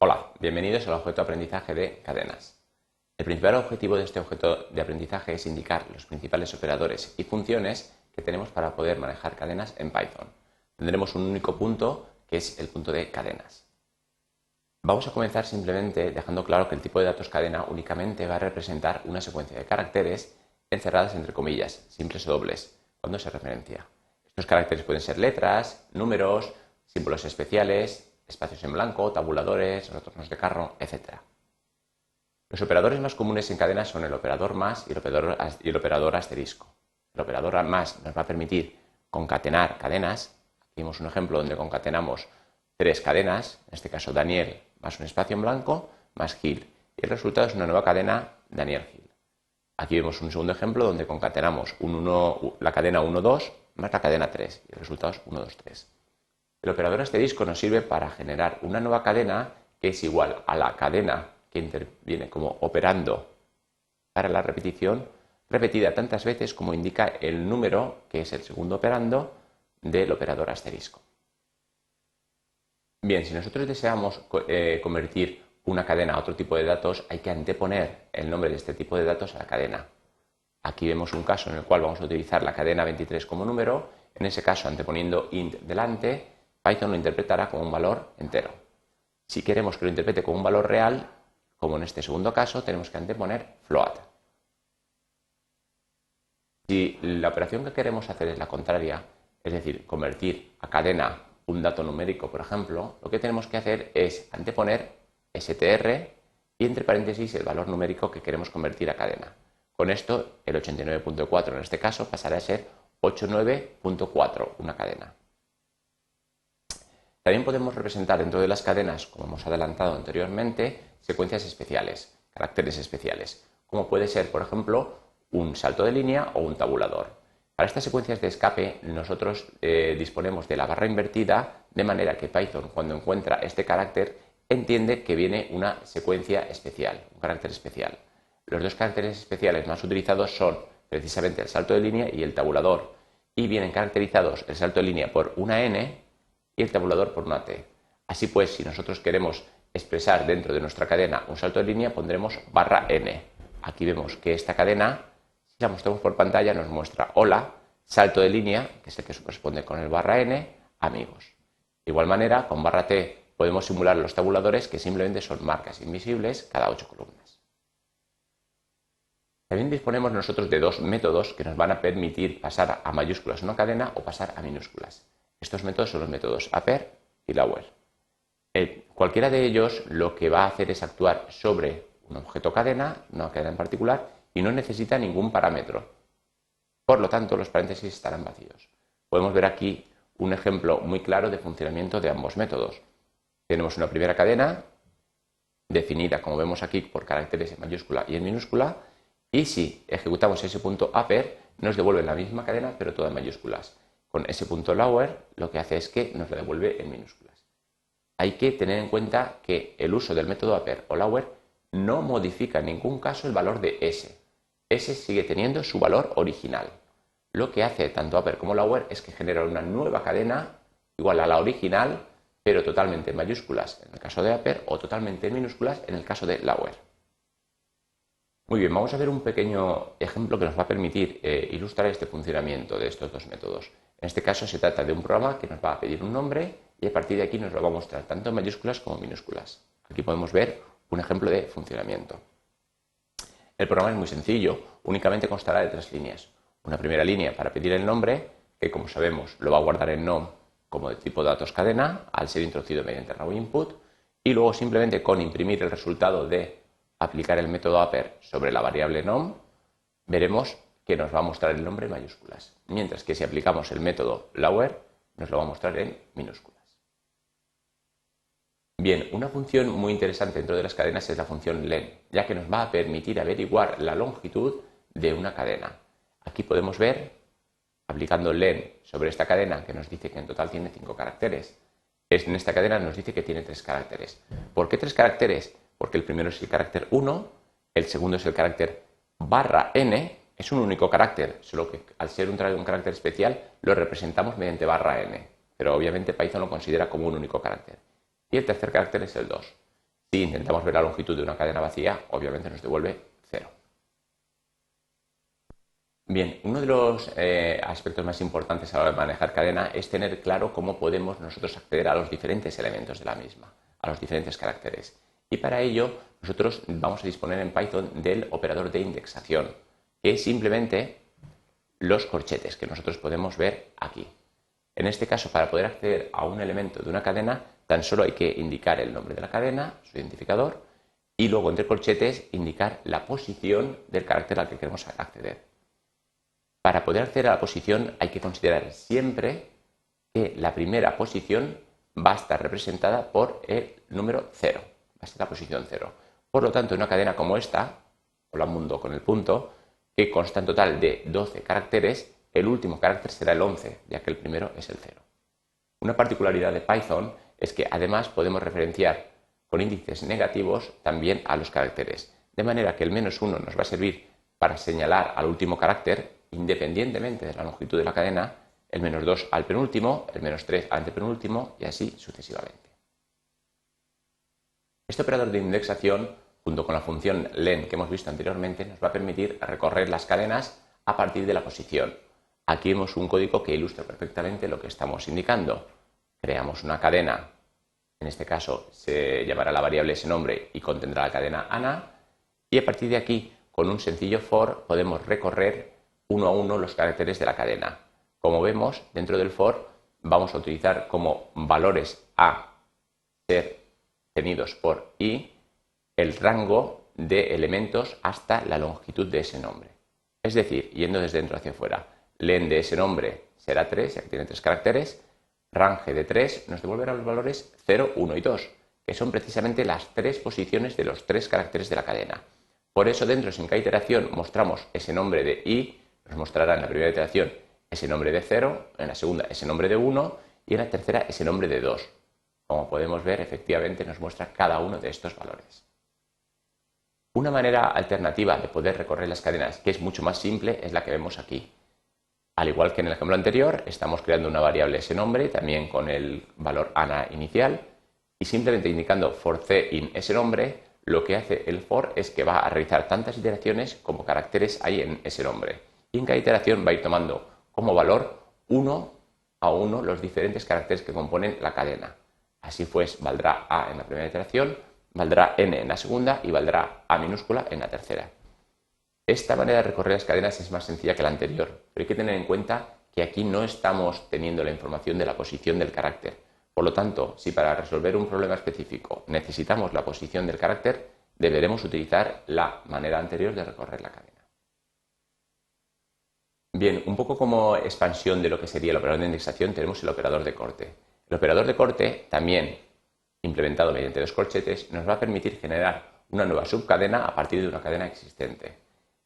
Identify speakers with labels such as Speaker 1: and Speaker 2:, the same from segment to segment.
Speaker 1: Hola, bienvenidos al objeto de aprendizaje de cadenas. El principal objetivo de este objeto de aprendizaje es indicar los principales operadores y funciones que tenemos para poder manejar cadenas en Python. Tendremos un único punto que es el punto de cadenas. Vamos a comenzar simplemente dejando claro que el tipo de datos cadena únicamente va a representar una secuencia de caracteres encerradas entre comillas, simples o dobles, cuando se referencia. Estos caracteres pueden ser letras, números, símbolos especiales, espacios en blanco, tabuladores, retornos de carro, etc. Los operadores más comunes en cadenas son el operador más y el operador asterisco. El operador más nos va a permitir concatenar cadenas. Aquí vemos un ejemplo donde concatenamos tres cadenas, en este caso Daniel más un espacio en blanco más Gil. Y el resultado es una nueva cadena Daniel-Gil. Aquí vemos un segundo ejemplo donde concatenamos la cadena 1, 2 más la cadena 3 y el resultado es 1, 2, 3. El operador asterisco nos sirve para generar una nueva cadena que es igual a la cadena que interviene como operando para la repetición, repetida tantas veces como indica el número, que es el segundo operando, del operador asterisco. Bien, si nosotros deseamos convertir una cadena a otro tipo de datos, hay que anteponer el nombre de este tipo de datos a la cadena. Aquí vemos un caso en el cual vamos a utilizar la cadena 23 como número. En ese caso, anteponiendo int delante, Python lo interpretará como un valor entero. Si queremos que lo interprete como un valor real, como en este segundo caso, tenemos que anteponer float. Si la operación que queremos hacer es la contraria, es decir, convertir a cadena un dato numérico, por ejemplo, lo que tenemos que hacer es anteponer str y entre paréntesis el valor numérico que queremos convertir a cadena. Con esto, el 89.4 en este caso pasará a ser 89.4, una cadena. También podemos representar dentro de las cadenas, como hemos adelantado anteriormente, secuencias especiales, caracteres especiales, como puede ser, por ejemplo, un salto de línea o un tabulador. Para estas secuencias de escape, nosotros disponemos de la barra invertida, de manera que Python, cuando encuentra este carácter, entiende que viene una secuencia especial, un carácter especial. Los dos caracteres especiales más utilizados son precisamente el salto de línea y el tabulador, y vienen caracterizados el salto de línea por una n y el tabulador por una t. Así pues, si nosotros queremos expresar dentro de nuestra cadena un salto de línea, pondremos barra n. Aquí vemos que esta cadena, si la mostramos por pantalla, nos muestra hola, salto de línea, que es el que se corresponde con el barra n, amigos. De igual manera, con barra t podemos simular los tabuladores, que simplemente son marcas invisibles cada 8 columnas. También disponemos nosotros de dos métodos que nos van a permitir pasar a mayúsculas una cadena o pasar a minúsculas. Estos métodos son los métodos upper y lower. Cualquiera de ellos lo que va a hacer es actuar sobre un objeto cadena, una cadena en particular, y no necesita ningún parámetro. Por lo tanto, los paréntesis estarán vacíos. Podemos ver aquí un ejemplo muy claro de funcionamiento de ambos métodos. Tenemos una primera cadena definida, como vemos aquí, por caracteres en mayúscula y en minúscula, y si ejecutamos ese punto upper, nos devuelve la misma cadena, pero toda en mayúsculas. Con ese punto lower, lo que hace es que nos la devuelve en minúsculas. Hay que tener en cuenta que el uso del método upper o lower no modifica en ningún caso el valor de s. S sigue teniendo su valor original. Lo que hace tanto upper como lower es que genera una nueva cadena igual a la original, pero totalmente en mayúsculas en el caso de upper o totalmente en minúsculas en el caso de lower. Muy bien, vamos a ver un pequeño ejemplo que nos va a permitir ilustrar este funcionamiento de estos dos métodos. En este caso se trata de un programa que nos va a pedir un nombre y a partir de aquí nos lo va a mostrar tanto en mayúsculas como en minúsculas. Aquí podemos ver un ejemplo de funcionamiento. El programa es muy sencillo, únicamente constará de tres líneas. Una primera línea para pedir el nombre, que como sabemos lo va a guardar en nom como de tipo datos cadena, al ser introducido mediante raw input, y luego simplemente con imprimir el resultado de aplicar el método upper sobre la variable nom, veremos que nos va a mostrar el nombre en mayúsculas, mientras que si aplicamos el método lower, nos lo va a mostrar en minúsculas. Bien, una función muy interesante dentro de las cadenas es la función len, ya que nos va a permitir averiguar la longitud de una cadena. Aquí podemos ver, aplicando len sobre esta cadena, que nos dice que en total tiene 5 caracteres. En esta cadena nos dice que tiene 3 caracteres. ¿Por qué 3 caracteres? Porque el primero es el carácter 1, el segundo es el carácter barra n, es un único carácter, solo que al ser un carácter especial lo representamos mediante barra n, pero obviamente Python lo considera como un único carácter. Y el tercer carácter es el 2. Si intentamos ver la longitud de una cadena vacía, obviamente nos devuelve 0. Bien, uno de los aspectos más importantes a la hora de manejar cadena es tener claro cómo podemos nosotros acceder a los diferentes elementos de la misma, a los diferentes caracteres. Y para ello nosotros vamos a disponer en Python del operador de indexación, que es simplemente los corchetes que nosotros podemos ver aquí. En este caso, para poder acceder a un elemento de una cadena, tan solo hay que indicar el nombre de la cadena, su identificador, y luego entre corchetes indicar la posición del carácter al que queremos acceder. Para poder acceder a la posición hay que considerar siempre que la primera posición va a estar representada por el número 0, va a ser la posición 0. Por lo tanto, en una cadena como esta, hola mundo con el punto, que consta en total de 12 caracteres, el último carácter será el 11, ya que el primero es el 0. Una particularidad de Python es que además podemos referenciar con índices negativos también a los caracteres, de manera que el -1 nos va a servir para señalar al último carácter independientemente de la longitud de la cadena, el -2 al penúltimo, el -3 al antepenúltimo y así sucesivamente. Este operador de indexación, junto con la función len que hemos visto anteriormente, nos va a permitir recorrer las cadenas a partir de la posición. Aquí vemos un código que ilustra perfectamente lo que estamos indicando. Creamos una cadena, en este caso se llamará la variable ese nombre y contendrá la cadena ANA, y a partir de aquí, con un sencillo for, podemos recorrer uno a uno los caracteres de la cadena. Como vemos, dentro del for vamos a utilizar como valores a ser tenidos por i el rango de elementos hasta la longitud de ese nombre. Es decir, yendo desde dentro hacia afuera, len de ese nombre será 3, ya que tiene 3 caracteres, range de 3 nos devolverá los valores 0, 1 y 2, que son precisamente las 3 posiciones de los 3 caracteres de la cadena. Por eso dentro, en cada iteración, mostramos ese nombre de i, nos mostrará en la primera iteración ese nombre de 0, en la segunda ese nombre de 1 y en la tercera ese nombre de 2. Como podemos ver, efectivamente nos muestra cada uno de estos valores. Una manera alternativa de poder recorrer las cadenas, que es mucho más simple, es la que vemos aquí. Al igual que en el ejemplo anterior, estamos creando una variable ese nombre, también con el valor ANA inicial, y simplemente indicando for c in ese nombre, lo que hace el for es que va a realizar tantas iteraciones como caracteres hay en ese nombre. Y en cada iteración va a ir tomando como valor uno a uno los diferentes caracteres que componen la cadena. Así pues, valdrá A en la primera iteración, valdrá N en la segunda y valdrá A minúscula en la tercera. Esta manera de recorrer las cadenas es más sencilla que la anterior, pero hay que tener en cuenta que aquí no estamos teniendo la información de la posición del carácter. Por lo tanto, si para resolver un problema específico necesitamos la posición del carácter, deberemos utilizar la manera anterior de recorrer la cadena. Bien, un poco como expansión de lo que sería el operador de indexación, tenemos el operador de corte. El operador de corte, también implementado mediante dos corchetes, nos va a permitir generar una nueva subcadena a partir de una cadena existente.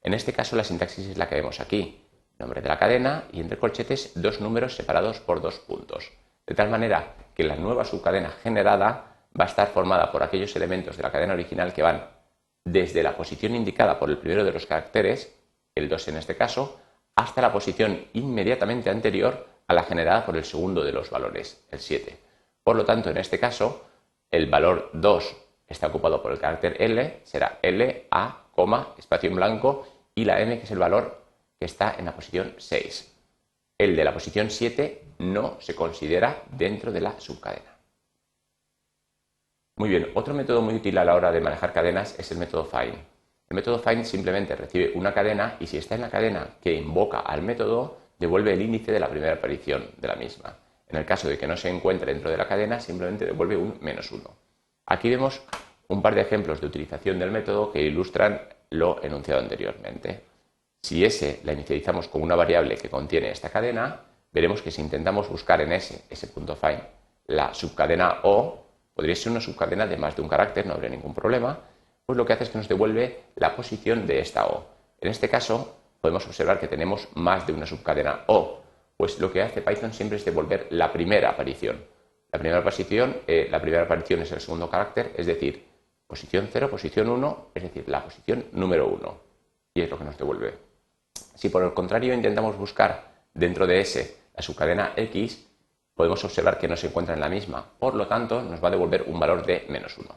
Speaker 1: En este caso, la sintaxis es la que vemos aquí. Nombre de la cadena y entre corchetes dos números separados por 2 puntos. De tal manera que la nueva subcadena generada va a estar formada por aquellos elementos de la cadena original que van desde la posición indicada por el primero de los caracteres, el 2 en este caso, hasta la posición inmediatamente anterior a la generada por el segundo de los valores, el 7. Por lo tanto, en este caso, el valor 2 está ocupado por el carácter L, será L, A, espacio en blanco, y la M, que es el valor que está en la posición 6. El de la posición 7 no se considera dentro de la subcadena. Muy bien, otro método muy útil a la hora de manejar cadenas es el método find. El método find simplemente recibe una cadena y si está en la cadena que invoca al método, devuelve el índice de la primera aparición de la misma. En el caso de que no se encuentre dentro de la cadena, simplemente devuelve un -1. Aquí vemos un par de ejemplos de utilización del método que ilustran lo enunciado anteriormente. Si S la inicializamos con una variable que contiene esta cadena, veremos que si intentamos buscar en S.find, la subcadena O, podría ser una subcadena de más de un carácter, no habría ningún problema, pues lo que hace es que nos devuelve la posición de esta O. En este caso, podemos observar que tenemos más de una subcadena O, pues lo que hace Python siempre es devolver la primera aparición. La primera aparición es el segundo carácter, es decir, posición 0, posición 1, es decir, la posición número 1. Y es lo que nos devuelve. Si por el contrario intentamos buscar dentro de S la subcadena X, podemos observar que no se encuentra en la misma. Por lo tanto, nos va a devolver un valor de -1.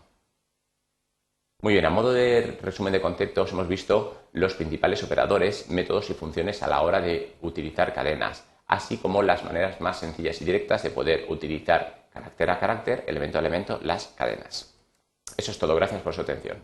Speaker 1: Muy bien, a modo de resumen de conceptos hemos visto los principales operadores, métodos y funciones a la hora de utilizar cadenas, así como las maneras más sencillas y directas de poder utilizar carácter a carácter, elemento a elemento, las cadenas. Eso es todo, gracias por su atención.